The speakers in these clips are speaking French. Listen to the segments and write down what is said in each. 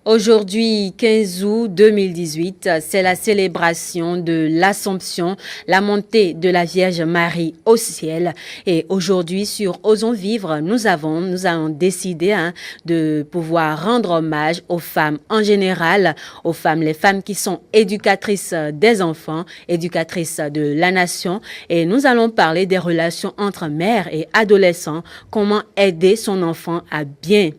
Aujourd'hui, 15 août 2018, c'est la célébration de l'Assomption, la montée de la Vierge Marie au ciel. Et aujourd'hui, sur Osons Vivre, nous avons décidé de pouvoir rendre hommage aux femmes en général, aux femmes, les femmes qui sont éducatrices des enfants, éducatrices de la nation. Et nous allons parler des relations entre mère et adolescent, comment aider son enfant à bien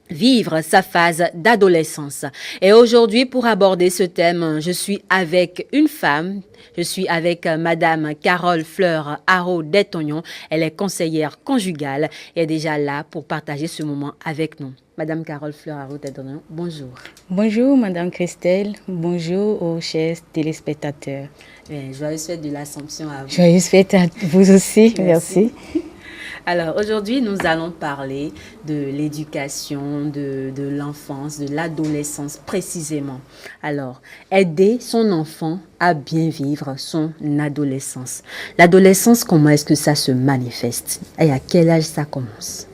vivre sa phase d'adolescence. Et aujourd'hui, pour aborder ce thème, je suis avec une femme. Je suis avec Madame Carole Fleur Haro Détognon. Elle est conseillère conjugale et est déjà là pour partager ce moment avec nous. Madame Carole Fleur Haro Détognon, bonjour. Bonjour Madame Christelle, bonjour aux chers téléspectateurs. Joyeuse fête de l'Assomption à vous. Joyeuse fête à vous aussi, merci. Alors, aujourd'hui, nous allons parler de l'éducation, de l'enfance, de l'adolescence précisément. Alors, aider son enfant à bien vivre son adolescence. L'adolescence, comment est-ce que ça se manifeste? Et à quel âge ça commence?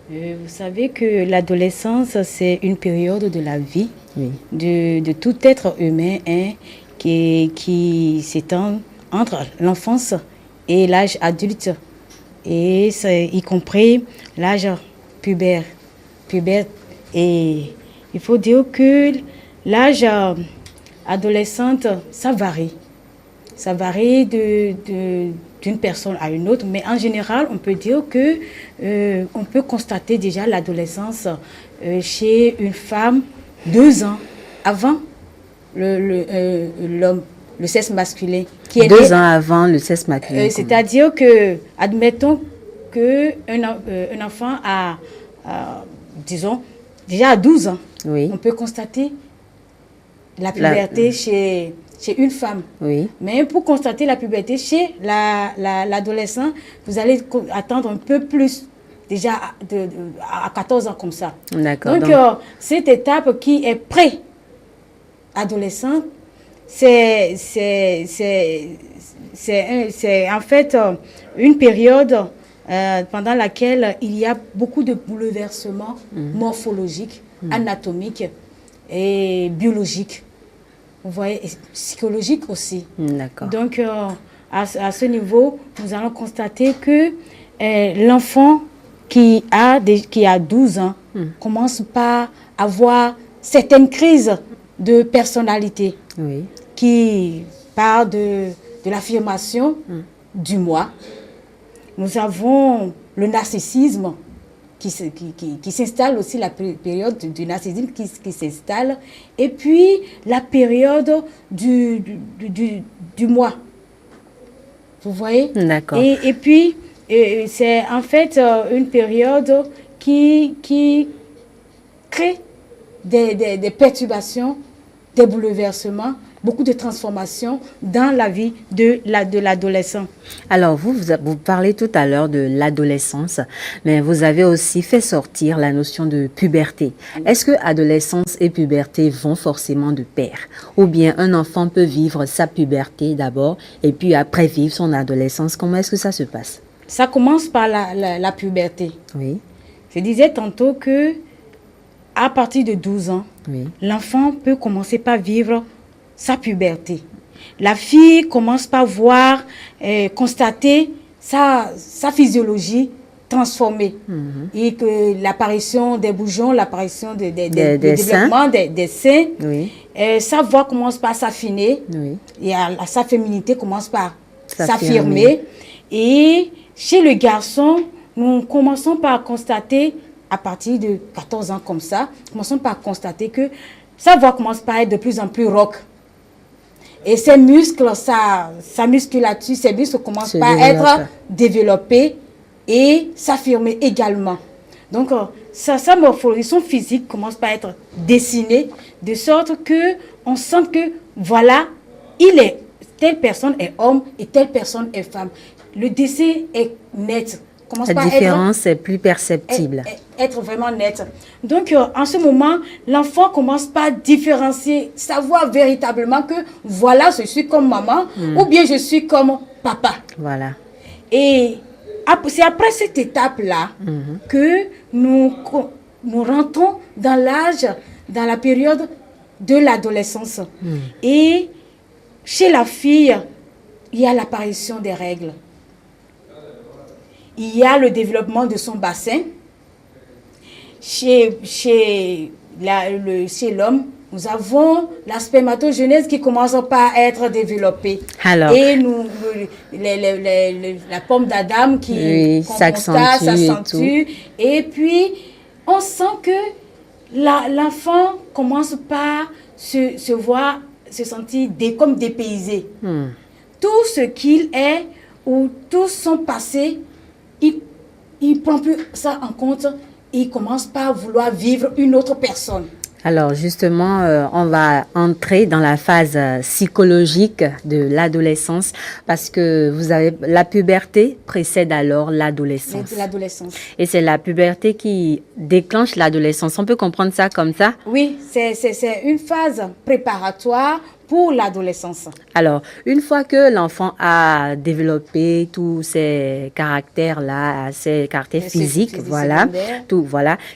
Vous savez que l'adolescence, c'est une période de la vie Oui. de tout être humain qui s'étend entre l'enfance et l'âge adulte. Et c'est y compris l'âge pubère. Et il faut dire que l'âge adolescente, ça varie. Ça varie d'une personne à une autre, mais en général, on peut dire que on peut constater déjà l'adolescence chez une femme 2 ans avant l'homme. Le sexe masculin. Qui est 2 ans avant le sexe masculin. C'est-à-dire que, admettons qu'un enfant a, disons, déjà à 12 ans, oui. On peut constater la puberté chez une femme. Oui. Mais pour constater la puberté chez l'adolescent, vous allez attendre un peu plus, déjà à 14 ans comme ça. D'accord. Donc, cette étape qui est pré-adolescente, c'est en fait une période pendant laquelle il y a beaucoup de bouleversements morphologiques, anatomiques et biologiques. Vous voyez, et psychologiques aussi. D'accord. Donc, à ce niveau, nous allons constater que l'enfant qui a 12 ans commence par avoir certaines crises de personnalité. Oui. Qui part de l'affirmation du moi. Nous avons le narcissisme qui s'installe aussi, la période du narcissisme qui s'installe, et puis la période du moi. Vous voyez? D'accord. Et puis, c'est en fait une période qui crée des perturbations, des bouleversements, beaucoup de transformations dans la vie de l'adolescent. Alors, vous parlez tout à l'heure de l'adolescence, mais vous avez aussi fait sortir la notion de puberté. Est-ce que adolescence et puberté vont forcément de pair? Ou bien un enfant peut vivre sa puberté d'abord et puis après vivre son adolescence? Comment est-ce que ça se passe? Ça commence par la puberté. Oui. Je disais tantôt que à partir de 12 ans, oui. L'enfant peut commencer par vivre sa puberté. La fille commence par voir, constater sa physiologie transformée. Et que l'apparition des bourgeons, l'apparition des développements des seins, oui. Sa voix commence par s'affiner. Oui. Et sa féminité commence par s'affirmer. Et chez le garçon, nous commençons par constater, à partir de 14 ans comme ça, commençons par constater que sa voix commence par être de plus en plus rauque. Et ses muscles, sa musculature, ses muscles commencent par être développés et s'affirmer également. Donc, sa morphologie, son physique commence par être dessiné de sorte qu'on sent que, voilà, telle personne est homme et telle personne est femme. Le dessin est net. La différence est plus perceptible. Être vraiment net. Donc, en ce moment, l'enfant commence par différencier, savoir véritablement que, voilà, je suis comme maman ou bien je suis comme papa. Voilà. Et c'est après cette étape-là que nous rentrons dans l'âge dans la période de l'adolescence. Et chez la fille, il y a l'apparition des règles. Il y a le développement de son bassin. Chez l'homme, nous avons la spermatogenèse qui commence par être développée. Alors, et la pomme d'Adam qui s'accentue. Et puis, on sent que l'enfant commence par se sentir comme dépaysé. Tout ce qu'il est ou tout son passé, il ne prend plus ça en compte. Il commence par vouloir vivre une autre personne. Alors justement, on va entrer dans la phase psychologique de l'adolescence parce que vous avez la puberté précède alors l'adolescence. L'adolescence. Et c'est la puberté qui déclenche l'adolescence. On peut comprendre ça comme ça? Oui, c'est une phase préparatoire pour l'adolescence. Alors, une fois que l'enfant a développé tous ces caractères-là, ces caractères physiques, voilà,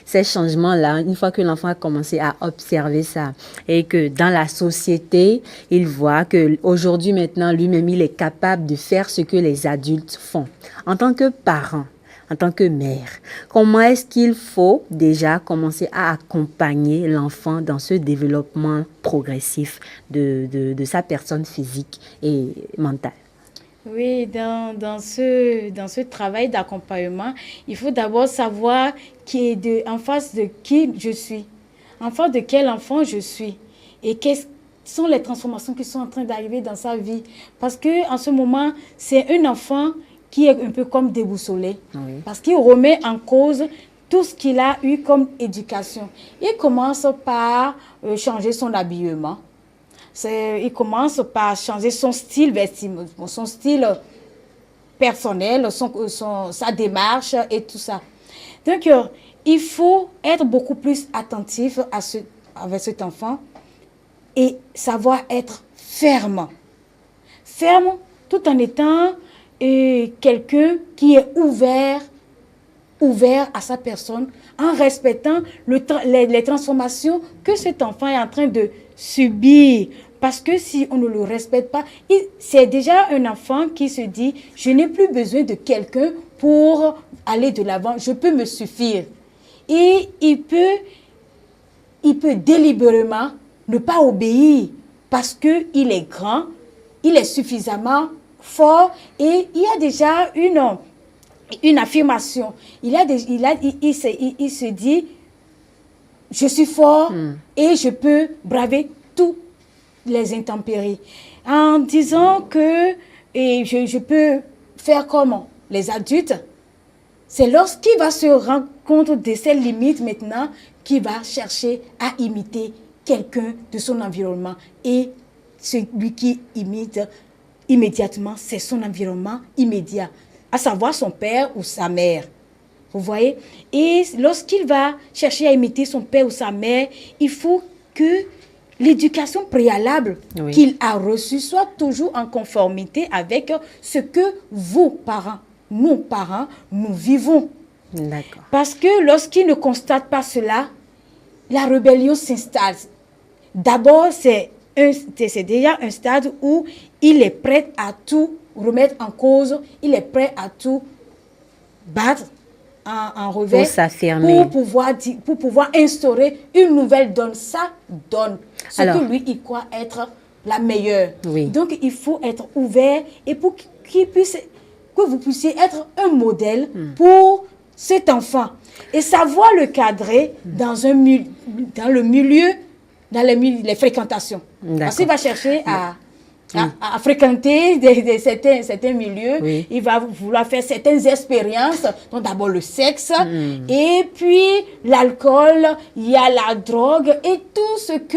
ces changements-là, une fois que l'enfant a commencé à observer ça et que dans la société, il voit que aujourd'hui, maintenant, lui-même, il est capable de faire ce que les adultes font. En tant que parent, en tant que mère, comment est-ce qu'il faut déjà commencer à accompagner l'enfant dans ce développement progressif de sa personne physique et mentale? Oui, dans ce travail d'accompagnement, il faut d'abord savoir en face de qui je suis, en face de quel enfant je suis et quelles sont les transformations qui sont en train d'arriver dans sa vie. Parce qu'en ce moment, c'est un enfant qui est un peu comme déboussolé, parce qu'il remet en cause tout ce qu'il a eu comme éducation. Il commence par changer son habillement, il commence par changer son style vestimentaire, son style personnel, sa démarche et tout ça. Donc, il faut être beaucoup plus attentif avec cet enfant et savoir être ferme. Ferme tout en étant quelqu'un qui est ouvert à sa personne, en respectant les transformations que cet enfant est en train de subir. Parce que si on ne le respecte pas, c'est déjà un enfant qui se dit « Je n'ai plus besoin de quelqu'un pour aller de l'avant, je peux me suffire. » Et il peut délibérément ne pas obéir parce qu'il est grand, il est suffisamment fort et il y a déjà une affirmation. Il se dit, je suis fort et je peux braver toutes les intempéries. En disant que je peux faire comme les adultes, c'est lorsqu'il va se rendre compte de ses limites maintenant qu'il va chercher à imiter quelqu'un de son environnement. Et celui qui imite immédiatement, c'est son environnement immédiat, à savoir son père ou sa mère. Vous voyez? Et lorsqu'il va chercher à imiter son père ou sa mère, il faut que l'éducation préalable qu'il a reçue soit toujours en conformité avec ce que vos parents, nos parents, nous vivons. D'accord. Parce que lorsqu'il ne constate pas cela, la rébellion s'installe. D'abord, c'est déjà un stade où il est prêt à tout remettre en cause, il est prêt à tout battre en revers pour s'affirmer, pour pouvoir instaurer une nouvelle donne. Ça donne ce que lui, il croit être la meilleure. Oui. Donc, il faut être ouvert et pour que vous puissiez être un modèle pour cet enfant et savoir le cadrer dans le milieu, dans les fréquentations. Parce qu'il va chercher à fréquenter certains milieux, il va vouloir faire certaines expériences, donc d'abord le sexe, et puis l'alcool, il y a la drogue, et tout ce que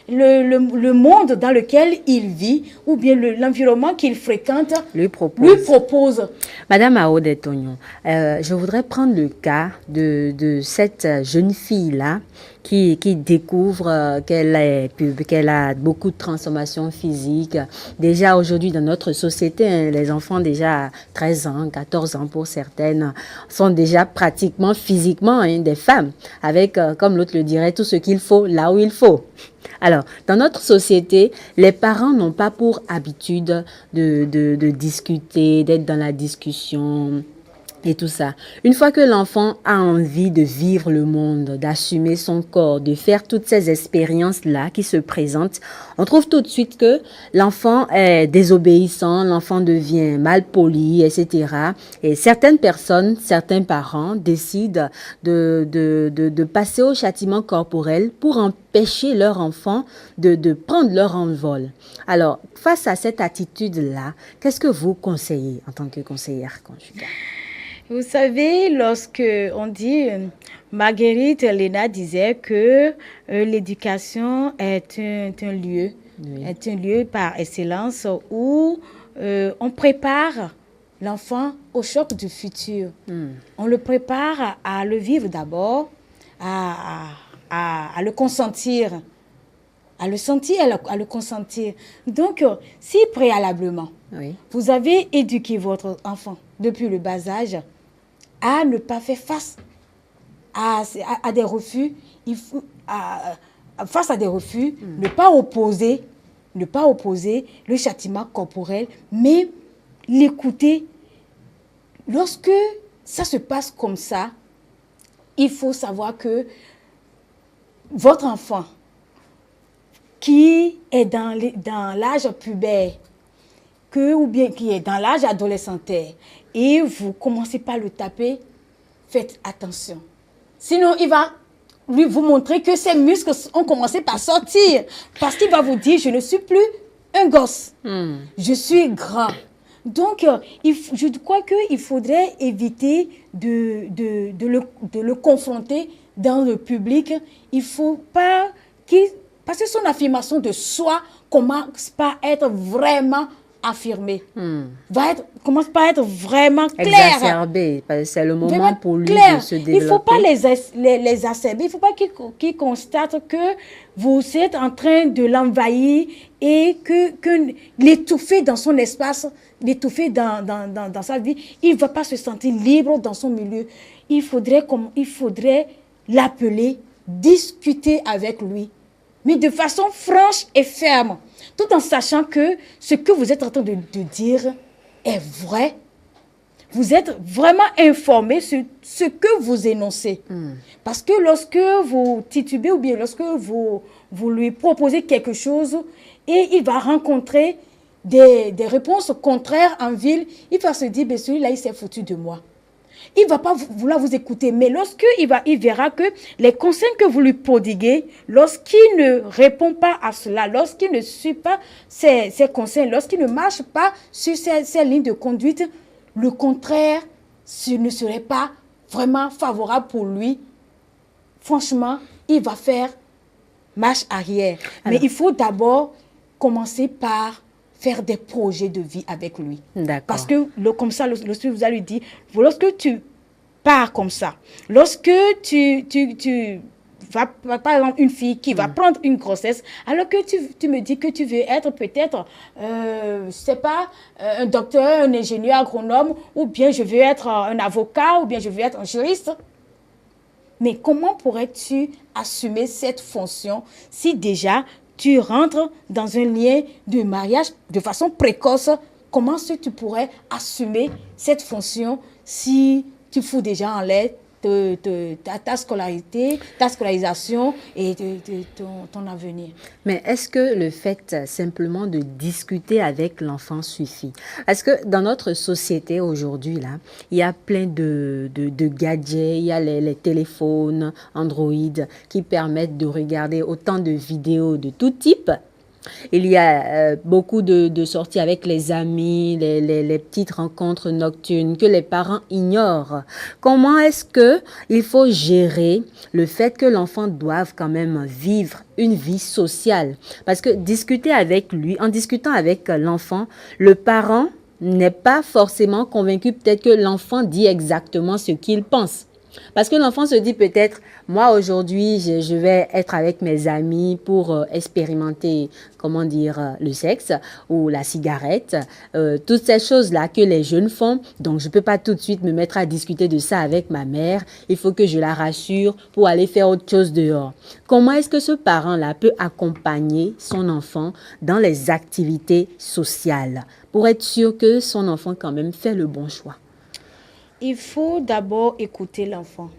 le monde dans lequel il vit, ou bien l'environnement qu'il fréquente, lui propose. Madame Aodé Tognon, je voudrais prendre le cas de cette jeune fille-là qui découvre qu'elle a beaucoup de transformations physiques. Déjà aujourd'hui dans notre société, hein, les enfants déjà à 13 ans, 14 ans pour certaines, sont déjà pratiquement physiquement hein, des femmes, avec, comme l'autre le dirait, tout ce qu'il faut là où il faut. Alors, dans notre société, les parents n'ont pas pour habitude de discuter, d'être dans la discussion et tout ça. Une fois que l'enfant a envie de vivre le monde, d'assumer son corps, de faire toutes ces expériences-là qui se présentent, on trouve tout de suite que l'enfant est désobéissant, l'enfant devient malpoli, etc. Et certaines personnes, certains parents décident de passer au châtiment corporel pour empêcher leur enfant de prendre leur envol. Alors, face à cette attitude-là, qu'est-ce que vous conseillez en tant que conseillère conjugale? Vous savez, lorsque on dit, Marguerite Léna disait que l'éducation est un lieu, oui, est un lieu par excellence où on prépare l'enfant au choc du futur. On le prépare à le vivre d'abord, à le consentir, à le sentir, à le consentir. Donc, si préalablement, oui, vous avez éduqué votre enfant depuis le bas âge à ne pas faire face à des refus, face à des refus, ne pas opposer le châtiment corporel, mais l'écouter. Lorsque ça se passe comme ça, il faut savoir que votre enfant qui est dans l'âge pubère, ou bien qui est dans l'âge adolescentaire, et vous commencez par le taper, faites attention. Sinon, il va vous montrer que ses muscles ont commencé par sortir. Parce qu'il va vous dire, je ne suis plus un gosse. Je suis grand. Donc, je crois qu'il faudrait éviter de le confronter dans le public. Il ne faut pas parce que son affirmation de soi commence par être vraiment affirmé, commence par être vraiment clair. Exacerbé, c'est le moment vraiment pour lui clair. De se développer. Il ne faut pas les exacerber, il ne faut pas qu'il constate que vous êtes en train de l'envahir et que l'étouffer dans son espace, l'étouffer dans sa vie, il ne va pas se sentir libre dans son milieu. Il faudrait l'appeler, discuter avec lui, mais de façon franche et ferme, tout en sachant que ce que vous êtes en train de dire est vrai. Vous êtes vraiment informé sur ce que vous énoncez. Parce que lorsque vous titubez ou bien lorsque vous lui proposez quelque chose et il va rencontrer des réponses contraires en ville, il va se dire, ben celui-là, il s'est foutu de moi. Il ne va pas vouloir vous écouter. Mais lorsqu'il verra que les conseils que vous lui prodiguez, lorsqu'il ne répond pas à cela, lorsqu'il ne suit pas ces conseils, lorsqu'il ne marche pas sur ces lignes de conduite, le contraire, ce ne serait pas vraiment favorable pour lui. Franchement, il va faire marche arrière. Alors, mais il faut d'abord commencer par faire des projets de vie avec lui. Parce que comme ça, lorsque vous allez lui dire, lorsque tu pars comme ça, lorsque tu vas, par exemple, une fille qui va prendre une grossesse, alors que tu me dis que tu veux être peut-être, je sais pas, un docteur, un ingénieur agronome, ou bien je veux être un avocat, ou bien je veux être un juriste. Mais comment pourrais-tu assumer cette fonction si déjà tu rentres dans un lien de mariage de façon précoce? Comment est-ce que tu pourrais assumer cette fonction si tu fous déjà en l'air ta scolarité, ta scolarisation et ton avenir? Mais est-ce que le fait simplement de discuter avec l'enfant suffit? Parce que dans notre société aujourd'hui, là, il y a plein de gadgets, il y a les téléphones Android qui permettent de regarder autant de vidéos de tout type. Il y a beaucoup de sorties avec les amis, les petites rencontres nocturnes que les parents ignorent. Comment est-ce qu'il faut gérer le fait que l'enfant doive quand même vivre une vie sociale? Parce que discuter avec lui, en discutant avec l'enfant, le parent n'est pas forcément convaincu peut-être que l'enfant dit exactement ce qu'il pense. Parce que l'enfant se dit peut-être, moi aujourd'hui, je vais être avec mes amis pour expérimenter, comment dire, le sexe ou la cigarette, toutes ces choses-là que les jeunes font. Donc, je ne peux pas tout de suite me mettre à discuter de ça avec ma mère. Il faut que je la rassure pour aller faire autre chose dehors. Comment est-ce que ce parent-là peut accompagner son enfant dans les activités sociales pour être sûr que son enfant quand même fait le bon choix? Il faut d'abord écouter l'enfant.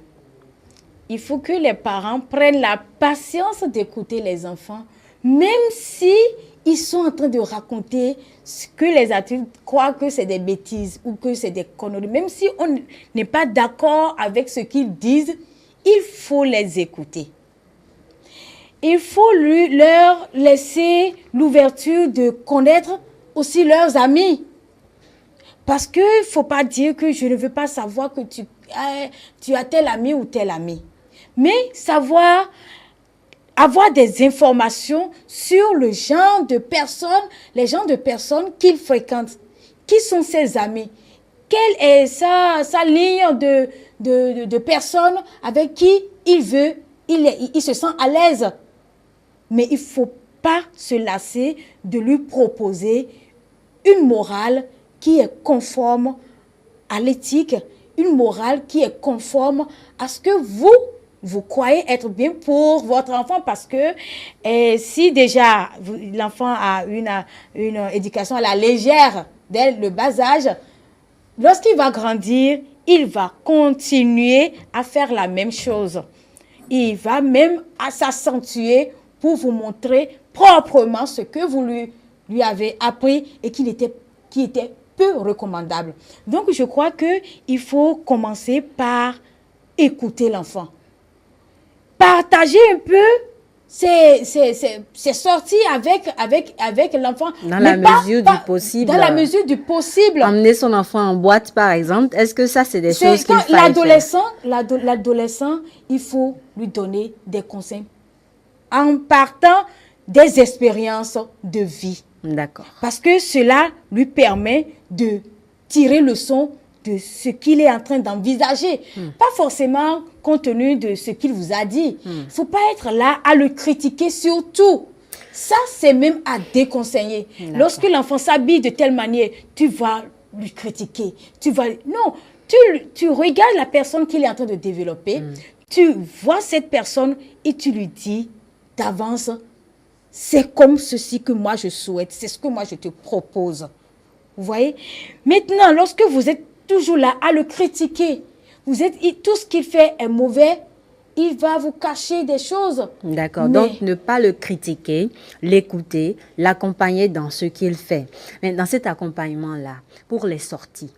Il faut que les parents prennent la patience d'écouter les enfants, même si ils sont en train de raconter ce que les adultes croient que c'est des bêtises ou que c'est des conneries. Même si on n'est pas d'accord avec ce qu'ils disent, il faut les écouter. Il faut leur laisser l'ouverture de connaître aussi leurs amis. Parce qu'il ne faut pas dire que je ne veux pas savoir que tu as tel ami ou tel ami. Mais savoir, avoir des informations sur le genre de personnes, les genres de personnes qu'il fréquente. Qui sont ses amis? Quelle est sa ligne de personnes avec qui il se sent à l'aise? Mais il ne faut pas se lasser de lui proposer une morale qui est conforme à l'éthique, une morale qui est conforme à ce que vous croyez être bien pour votre enfant. Parce que si déjà l'enfant a une éducation à la légère dès le bas âge, lorsqu'il va grandir, il va continuer à faire la même chose. Il va même s'accentuer pour vous montrer proprement ce que vous lui avez appris et qui était peu recommandable. Donc, je crois qu'il faut commencer par écouter l'enfant. Partager un peu ses sorties avec l'enfant. Dans la mesure du possible. Dans la mesure du possible. Emmener son enfant en boîte, par exemple. Est-ce que ça, c'est des choses qu'il faut faire? L'adolescent, il faut lui donner des conseils en partant des expériences de vie. D'accord. Parce que cela lui permet de tirer leçon de ce qu'il est en train d'envisager. Pas forcément compte tenu de ce qu'il vous a dit. Il ne faut pas être là à le critiquer surtout. Ça, c'est même à déconseiller. Lorsque l'enfant s'habille de telle manière, tu vas lui critiquer. Non, tu regardes la personne qu'il est en train de développer. Tu vois cette personne et tu lui dis d'avance, c'est comme ceci que moi je souhaite, c'est ce que moi je te propose. Vous voyez? Maintenant, lorsque vous êtes toujours là à le critiquer, tout ce qu'il fait est mauvais, il va vous cacher des choses. D'accord. Donc, ne pas le critiquer, l'écouter, l'accompagner dans ce qu'il fait. Mais dans cet accompagnement-là, pour les sorties,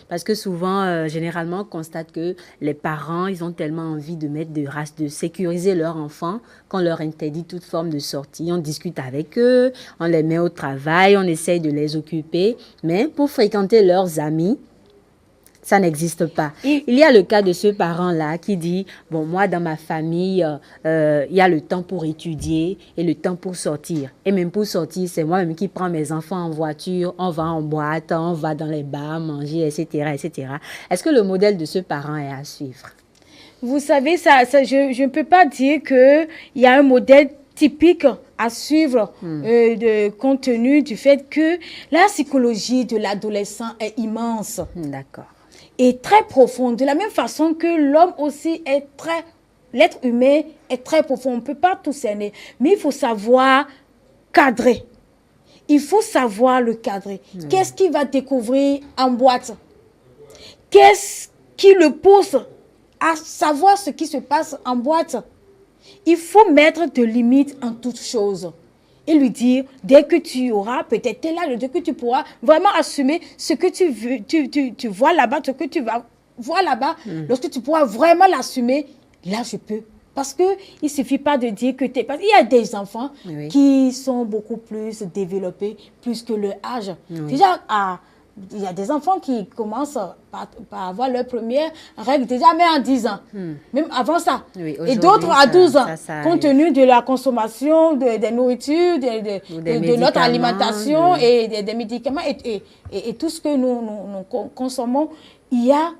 parce que souvent, généralement, on constate que les parents, ils ont tellement envie de sécuriser leurs enfants qu'on leur interdit toute forme de sortie. On discute avec eux, on les met au travail, on essaye de les occuper. Mais pour fréquenter leurs amis, ça n'existe pas. Il y a le cas de ce parent-là qui dit, bon, moi, dans ma famille, il y a le temps pour étudier et le temps pour sortir. Et même pour sortir, c'est moi-même qui prends mes enfants en voiture, on va en boîte, on va dans les bars, manger, etc., etc. Est-ce que le modèle de ce parent est à suivre? Vous savez, je ne peux pas dire qu'il y a un modèle typique à suivre compte tenu du fait que la psychologie de l'adolescent est immense. D'accord. Et très profonde, de la même façon que l'homme aussi l'être humain est très profond. On ne peut pas tout cerner, mais il faut savoir cadrer. Il faut savoir le cadrer. Qu'est-ce qu'il va découvrir en boîte? Qu'est-ce qui le pousse à savoir ce qui se passe en boîte? Il faut mettre de limites en toutes choses. Et lui dire, dès que tu auras peut-être tel âge, dès que tu pourras vraiment assumer ce que tu veux, tu vois là-bas, ce que tu vas voir là-bas, lorsque tu pourras vraiment l'assumer, là je peux. Parce qu'il ne suffit pas de dire que il y a des enfants qui sont beaucoup plus développés, plus que leur âge. Déjà, il y a des enfants qui commencent par avoir leur première règle déjà même à 10 ans, même avant ça. Et d'autres à 12 ans, compte tenu de la consommation des nourritures, de notre alimentation et des médicaments et tout ce que nous consommons. Il y a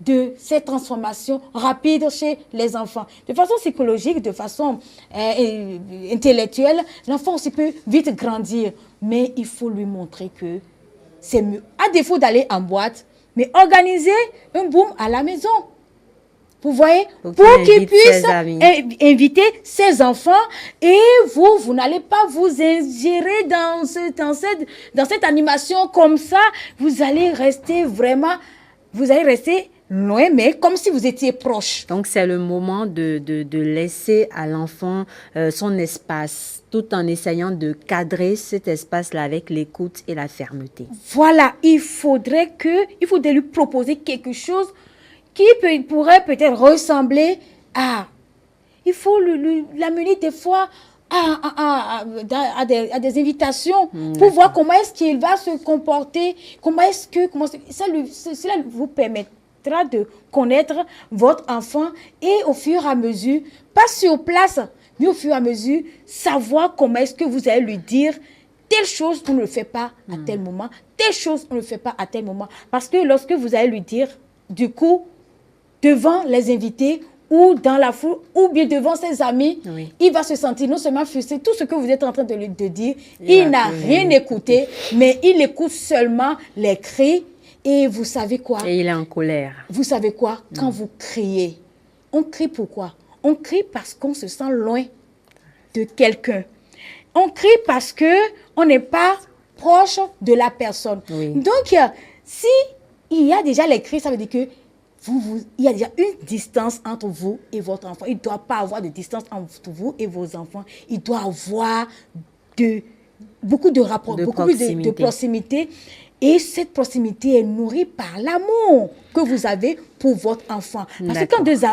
de cette transformation rapide chez les enfants. De façon psychologique, de façon intellectuelle, l'enfant aussi peut vite grandir. Mais il faut lui montrer que c'est mieux. À défaut d'aller en boîte, mais organiser un boom à la maison. Vous voyez, pour qu'il puisse inviter ses enfants et vous n'allez pas vous ingérer dans cette animation comme ça. Vous allez rester loin, mais comme si vous étiez proche. Donc, c'est le moment de laisser à l'enfant son espace, tout en essayant de cadrer cet espace-là avec l'écoute et la fermeté. Voilà, il faudrait lui proposer quelque chose qui pourrait peut-être ressembler à... Il faut l'amener des fois à des invitations pour voir comment est-ce qu'il va se comporter, cela vous permettra de connaître votre enfant et au fur et à mesure, pas sur place, mais au fur et à mesure, savoir comment est-ce que vous allez lui dire telle chose, on ne le fait pas à tel moment, telle chose, on ne le fait pas à tel moment. Parce que lorsque vous allez lui dire, du coup, devant les invités ou dans la foule ou bien devant ses amis, il va se sentir non seulement frustré, tout ce que vous êtes en train de dire, il n'a rien écouté, mais il écoute seulement les cris et vous savez quoi? Et il est en colère. Vous savez quoi? Quand vous criez, on crie pourquoi? On crie parce qu'on se sent loin de quelqu'un. On crie parce qu'on n'est pas proche de la personne. Donc, si il y a déjà les cris, ça veut dire que il y a déjà une distance entre vous et votre enfant. Il ne doit pas avoir de distance entre vous et vos enfants. Il doit avoir beaucoup de rapports, beaucoup de proximité. Et cette proximité est nourrie par l'amour que vous avez pour votre enfant. Parce que quand deux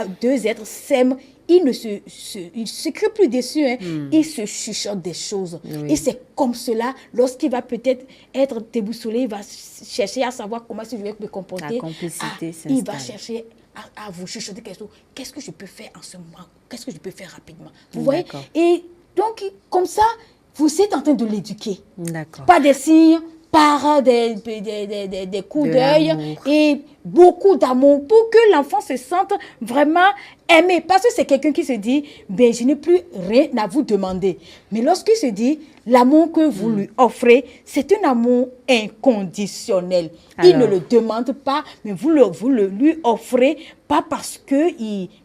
êtres s'aiment, ils ne se crient plus dessus. Ils se chuchotent des choses. Et c'est comme cela, lorsqu'il va peut-être être déboussolé, il va chercher à savoir comment je vais me comporter. La complicité s'installe. Il va chercher à vous chuchoter quelque chose. Qu'est-ce que je peux faire en ce moment? Qu'est-ce que je peux faire rapidement? Vous voyez? Et donc, comme ça, vous êtes en train de l'éduquer. Pas des signes, par des coups d'œil et beaucoup d'amour pour que l'enfant se sente vraiment aimé. Parce que c'est quelqu'un qui se dit, ben, je n'ai plus rien à vous demander. Mais lorsqu'il se dit, l'amour que vous lui offrez, c'est un amour inconditionnel. Il ne le demande pas, mais vous le lui offrez, pas parce que,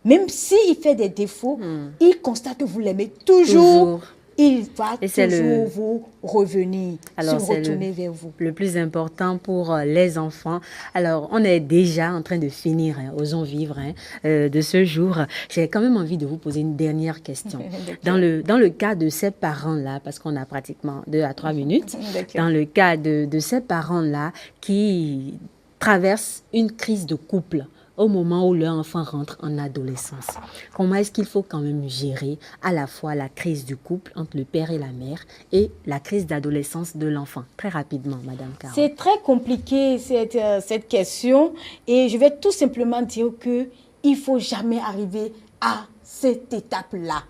même s'il fait des défauts, il constate que vous l'aimez toujours. Il va toujours vous revenir, retourner vers vous. Le plus important pour les enfants. Alors, on est déjà en train de finir, osons vivre, de ce jour. J'ai quand même envie de vous poser une dernière question. Dans le cas de ces parents-là, parce qu'on a pratiquement 2 à 3 minutes, dans le cas de ces parents-là qui traversent une crise de couple, au moment où leur enfant rentre en adolescence. Comment est-ce qu'il faut quand même gérer à la fois la crise du couple entre le père et la mère et la crise d'adolescence de l'enfant? Très rapidement, Madame Carole. C'est très compliqué cette question et je vais tout simplement dire qu'il ne faut jamais arriver à cette étape-là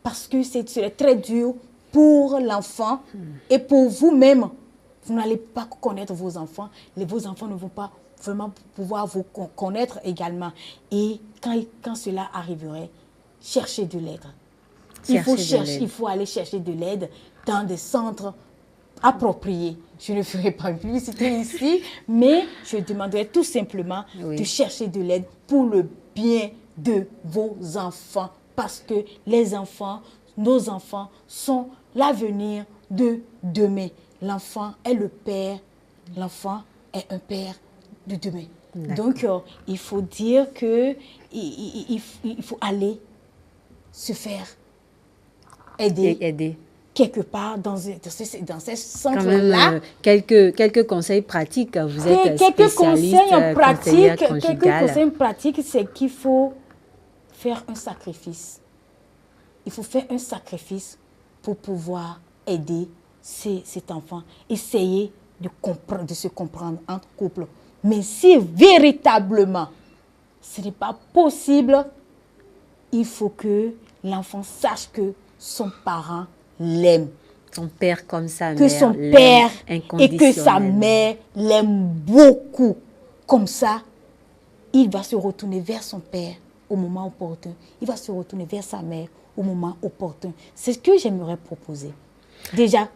parce que c'est très dur pour l'enfant et pour vous-même. Vous n'allez pas connaître vos enfants, vos enfants ne vont pas vraiment pouvoir vous connaître également. Et quand cela arriverait, cherchez de l'aide. Il faut aller chercher de l'aide dans des centres appropriés. Je ne ferai pas une publicité ici, mais je demanderai tout simplement de chercher de l'aide pour le bien de vos enfants. Parce que les enfants, nos enfants, sont l'avenir de demain. L'enfant est le père, l'enfant est un père de demain. Donc, il faut dire que il faut aller se faire aider quelque part dans ces centres-là. Quelques conseils pratiques. Vous êtes quelques conseils pratiques, c'est qu'il faut faire un sacrifice. Il faut faire un sacrifice pour pouvoir aider cet enfant. Essayer de se comprendre entre couples. Mais si véritablement ce n'est pas possible, il faut que l'enfant sache que son parent l'aime. Son père comme sa mère. Que son père et que sa mère l'aiment beaucoup. Comme ça, il va se retourner vers son père au moment opportun. Il va se retourner vers sa mère au moment opportun. C'est ce que j'aimerais proposer. Déjà,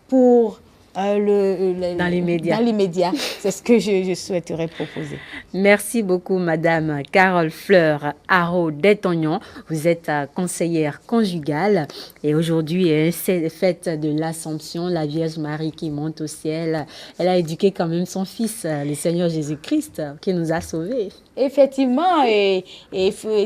pour dans l'immédiat, c'est ce que je souhaiterais proposer. Merci beaucoup, Madame Carole Fleur Haro d'Etognon. Vous êtes conseillère conjugale et aujourd'hui, c'est fête de l'Assomption, la Vierge Marie qui monte au ciel. Elle a éduqué quand même son fils, le Seigneur Jésus-Christ, qui nous a sauvés. Effectivement, et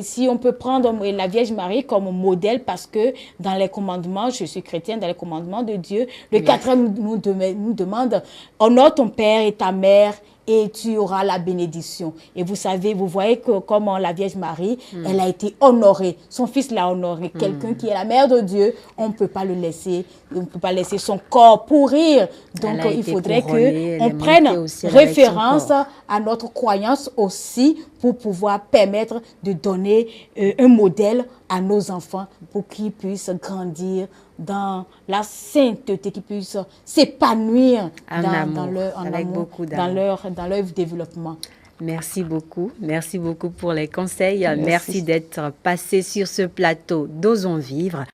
si on peut prendre la Vierge Marie comme modèle, parce que dans les commandements, je suis chrétienne, dans les commandements de Dieu, le 4e nous demande « Honore ton père et ta mère » et tu auras la bénédiction. Et vous savez, vous voyez que comment la Vierge Marie, elle a été honorée. Son fils l'a honorée. Quelqu'un qui est la mère de Dieu, on ne peut pas le laisser. On ne peut pas laisser son corps pourrir. Donc, il faudrait qu'on prenne référence à notre croyance aussi pour pouvoir permettre de donner un modèle à nos enfants pour qu'ils puissent grandir dans la sainteté, qu'ils puissent s'épanouir dans leur développement. Merci beaucoup pour les conseils. Merci d'être passé sur ce plateau d'Osons Vivre.